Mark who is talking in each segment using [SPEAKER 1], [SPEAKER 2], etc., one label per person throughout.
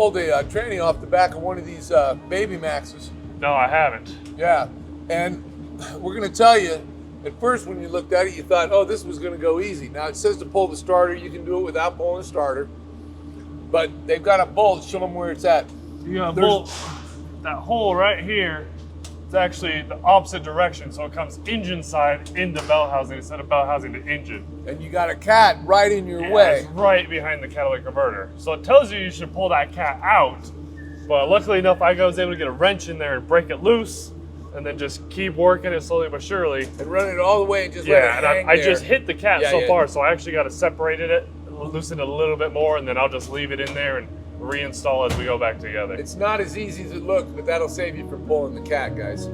[SPEAKER 1] pulled a tranny off the back of one of these Baby Maxes.
[SPEAKER 2] No, I haven't.
[SPEAKER 1] Yeah, and we're gonna tell you, at first when you looked at it, you thought, oh, this was gonna go easy. Now it says to pull the starter. You can do it without pulling the starter. But they've got a bolt. Show them where it's at.
[SPEAKER 2] You got a bolt. That hole right here, it's actually the opposite direction. So it comes engine side into belt housing instead of belt housing to engine.
[SPEAKER 1] And you got a cat right in your way.
[SPEAKER 2] It's right behind the catalytic converter. So it tells you should pull that cat out. But luckily enough, I was able to get a wrench in there and break it loose, and then just keep working it slowly but surely.
[SPEAKER 1] And run it all the way and just let it hang
[SPEAKER 2] and I
[SPEAKER 1] there.
[SPEAKER 2] just hit the cat so far, so I actually got to separate it, loosen it a little bit more, and then I'll just leave it in there and reinstall as we go back together.
[SPEAKER 1] It's not as easy as it looks, but that'll save you from pulling the cat, guys.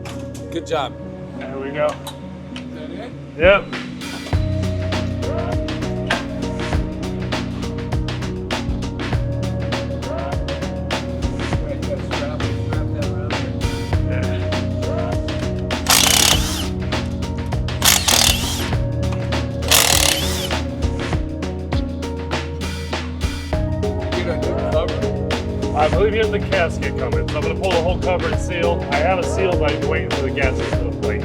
[SPEAKER 1] Good job.
[SPEAKER 2] There we go.
[SPEAKER 1] Is that it?
[SPEAKER 2] Yep. I believe you have the gasket coming, so I'm going to pull the whole cover and seal. I have it sealed, but I'm waiting for the gasket to plate.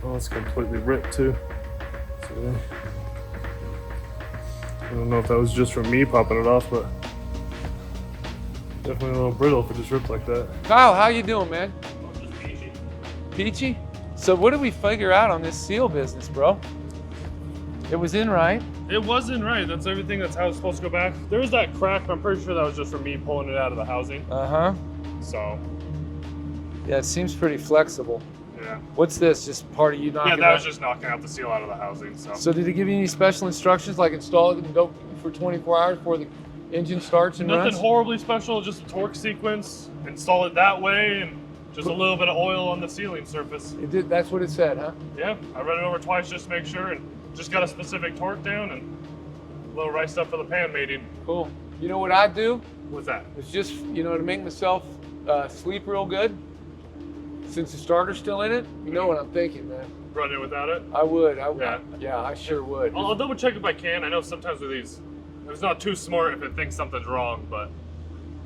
[SPEAKER 2] Oh, it's completely ripped too. So, I don't know if that was just from me popping it off, but definitely a little brittle if it just ripped like that.
[SPEAKER 1] Kyle, how you doing, man?
[SPEAKER 2] Just peachy.
[SPEAKER 1] Peachy? So what did we figure out on this seal business, bro? It was in right.
[SPEAKER 2] It wasn't right. That's everything. That's how it's supposed to go back. There was that crack, but I'm pretty sure that was just from me pulling it out of the housing.
[SPEAKER 1] Uh-huh.
[SPEAKER 2] So.
[SPEAKER 1] Yeah, it seems pretty flexible.
[SPEAKER 2] Yeah.
[SPEAKER 1] What's this? Just part of you knocking
[SPEAKER 2] Yeah, that
[SPEAKER 1] out?
[SPEAKER 2] was just knocking out the seal out of the housing.
[SPEAKER 1] So did he give you any special instructions, like install it and go for 24 hours before the engine starts and
[SPEAKER 2] Nothing
[SPEAKER 1] runs?
[SPEAKER 2] horribly special, just a torque sequence. Install it that way, and just a little bit of oil on the sealing surface.
[SPEAKER 1] It did. That's what it said, huh?
[SPEAKER 2] Yeah, I read it over twice just to make sure, and just got a specific torque down, and a little right stuff for the pan mating.
[SPEAKER 1] Cool. You know what I do?
[SPEAKER 2] What's that?
[SPEAKER 1] It's just, you know, to make myself sleep real good. Since the starter's still in it, you know what I'm thinking, man.
[SPEAKER 2] Run it without it?
[SPEAKER 1] I would.
[SPEAKER 2] Yeah.
[SPEAKER 1] I sure would.
[SPEAKER 2] I'll double check if I can. I know sometimes with these, it's not too smart if it thinks something's wrong, but.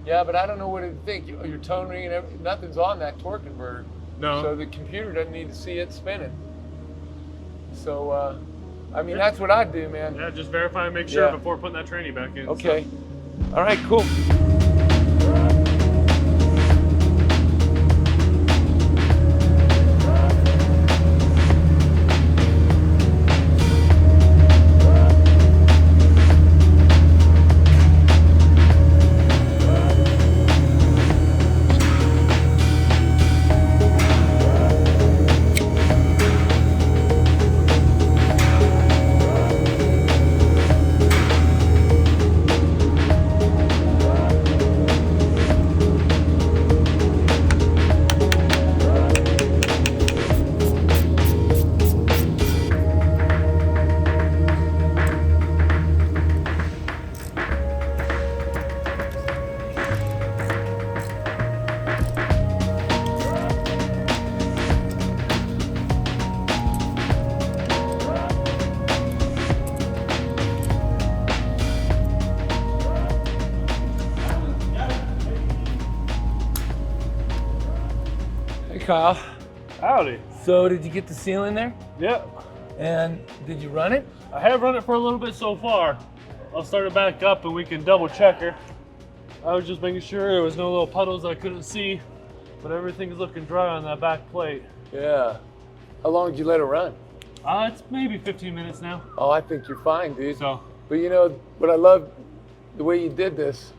[SPEAKER 1] Yeah, but I don't know what it think. Your tone ring and everything, nothing's on that torque converter.
[SPEAKER 2] No.
[SPEAKER 1] So the computer doesn't need to see it spinning. So, I mean, that's what I do, man.
[SPEAKER 2] Yeah, just verify and make sure before putting that tranny back in.
[SPEAKER 1] Okay.
[SPEAKER 2] So.
[SPEAKER 1] All right, cool. Kyle.
[SPEAKER 2] Howdy.
[SPEAKER 1] So did you get the seal in there?
[SPEAKER 2] Yep.
[SPEAKER 1] And did you run it?
[SPEAKER 2] I have run it for a little bit so far. I'll start it back up and we can double check her. I was just making sure there was no little puddles I couldn't see, but everything's looking dry on that back plate.
[SPEAKER 1] Yeah. How long did you let it run?
[SPEAKER 2] It's maybe 15 minutes now.
[SPEAKER 1] Oh, I think you're fine, dude.
[SPEAKER 2] So.
[SPEAKER 1] But you know, what I love, the way you did this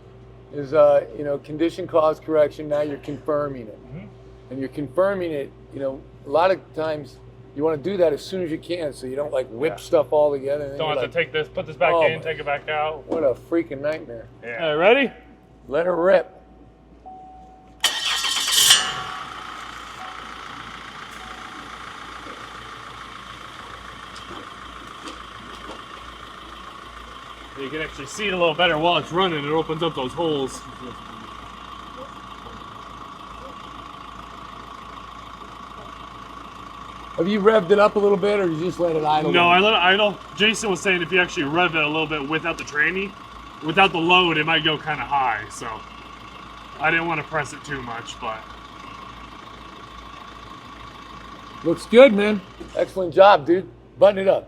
[SPEAKER 1] is, you know, condition cause correction, now you're confirming it.
[SPEAKER 2] Mm-hmm.
[SPEAKER 1] And you're confirming it, you know, a lot of times you want to do that as soon as you can so you don't like whip stuff all together. And then
[SPEAKER 2] Don't have
[SPEAKER 1] like,
[SPEAKER 2] to take this, put this back in, take it back out.
[SPEAKER 1] What a freaking nightmare.
[SPEAKER 2] Yeah. Ready?
[SPEAKER 1] Let her rip.
[SPEAKER 2] You can actually see it a little better while it's running. It opens up those holes.
[SPEAKER 1] Have you revved it up a little bit, or you just let it idle?
[SPEAKER 2] No, I let it idle. Jason was saying if you actually rev it a little bit without the tranny, without the load, it might go kind of high. So I didn't want to press it too much, but
[SPEAKER 1] Looks good, man. Excellent job, dude. Button it up.